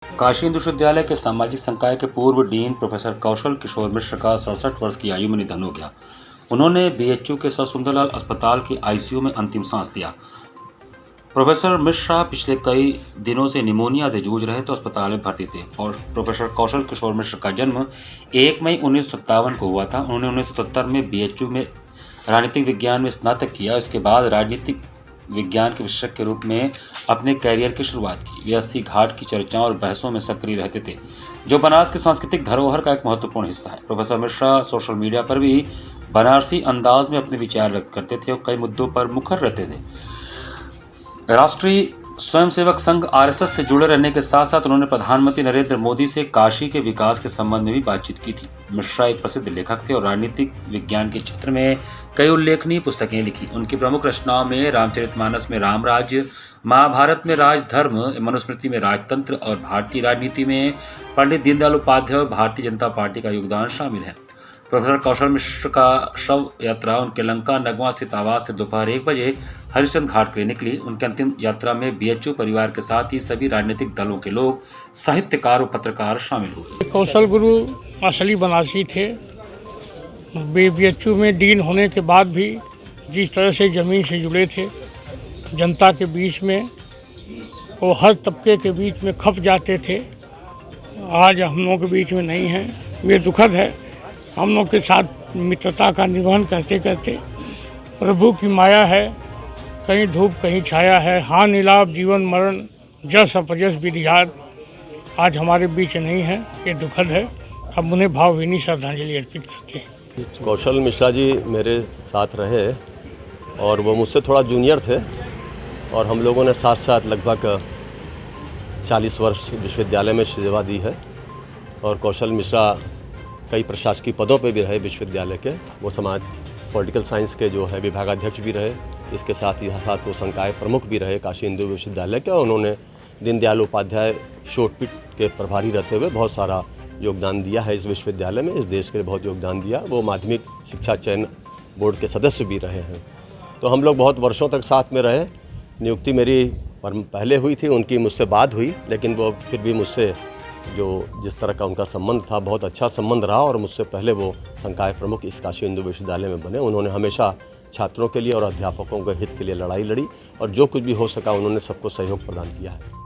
काशी हिंदू विश्वविद्यालय के सामाजिक संकाय के पूर्व डीन प्रोफेसर कौशल किशोर मिश्र का 67 वर्ष की आयु में निधन हो गया। उन्होंने बीएचयू के सर सुंदरलाल अस्पताल की आईसीयू में अंतिम सांस लिया। प्रोफेसर मिश्रा पिछले कई दिनों से निमोनिया से जूझ रहे तो अस्पताल में भर्ती थे। और प्रोफेसर कौशल किशोर मिश्र का जन्म 1 मई 1957 को हुआ था। उन्होंने 1977 में बीएचयू में राजनीतिक विज्ञान में स्नातक किया। इसके बाद राजनीतिक विज्ञान के विशेषज्ञ के रूप में अपने कैरियर की शुरुआत की। वे 80 घाट की चर्चाओं और बहसों में सक्रिय रहते थे, जो बनारस की सांस्कृतिक धरोहर का एक महत्वपूर्ण हिस्सा है। प्रोफेसर मिश्रा सोशल मीडिया पर भी बनारसी अंदाज में अपने विचार व्यक्त करते थे और कई मुद्दों पर मुखर रहते थे। राष्ट्रीय स्वयंसेवक संघ आरएसएस से जुड़े रहने के साथ साथ उन्होंने प्रधानमंत्री नरेंद्र मोदी से काशी के विकास के संबंध में भी बातचीत की थी। मिश्रा एक प्रसिद्ध लेखक थे और राजनीतिक विज्ञान के क्षेत्र में कई उल्लेखनीय पुस्तकें लिखी। उनकी प्रमुख रचनाओं में रामचरितमानस में राम राज्य, महाभारत में राजधर्म, मनुस्मृति में राजतंत्र और भारतीय राजनीति में पंडित दीनदयाल उपाध्याय और भारतीय जनता पार्टी का योगदान शामिल है। प्रोफेसर कौशल मिश्र का शव यात्रा उनके लंका नगवा स्थित आवास से दोपहर 1 बजे हरिश्चंद्र घाट के लिए निकली। उनकी अंतिम यात्रा में बीएचयू परिवार के साथ ही सभी राजनीतिक दलों के लोग, साहित्यकार और पत्रकार शामिल हुए। कौशल गुरु असली बनारसी थे। बीएचयू में डीन होने के बाद भी जिस तरह से ज़मीन से जुड़े थे, जनता के बीच में, वो हर तबके के बीच में खप जाते थे। आज हम लोगों के बीच में नहीं हैं। ये दुखद है। हम लोग के साथ मित्रता का निर्वहन करते करते प्रभु की माया है, कहीं धूप कहीं छाया है, हाँ नीलाभ जीवन मरण जस अपजस विधियात आज हमारे बीच नहीं है। ये दुखद है। हम उन्हें भावभीनी श्रद्धांजलि अर्पित करते हैं। कौशल मिश्रा जी मेरे साथ रहे और वो मुझसे थोड़ा जूनियर थे और हम लोगों ने साथ साथ लगभग 40 वर्ष विश्वविद्यालय में सेवा दी है। और कौशल मिश्रा कई प्रशासकीय पदों पे भी रहे विश्वविद्यालय के। वो समाज पॉलिटिकल साइंस के जो है विभागाध्यक्ष भी रहे। इसके साथ ही साथ वो संकाय प्रमुख भी रहे काशी हिंदू विश्वविद्यालय के। उन्होंने दीनदयाल उपाध्याय शोधपीठ के प्रभारी रहते हुए बहुत सारा योगदान दिया है इस विश्वविद्यालय में, इस देश के लिए बहुत योगदान दिया। वो माध्यमिक शिक्षा चयन बोर्ड के सदस्य भी रहे हैं। तो हम लोग बहुत वर्षों तक साथ में रहे। नियुक्ति मेरी पहले हुई थी, उनकी मुझसे बाद हुई, लेकिन वो फिर भी मुझसे जो जिस तरह का उनका संबंध था बहुत अच्छा संबंध रहा। और मुझसे पहले वो संकाय प्रमुख इस काशी हिंदू विश्वविद्यालय में बने। उन्होंने हमेशा छात्रों के लिए और अध्यापकों के हित के लिए लड़ाई लड़ी और जो कुछ भी हो सका उन्होंने सबको सहयोग प्रदान किया है।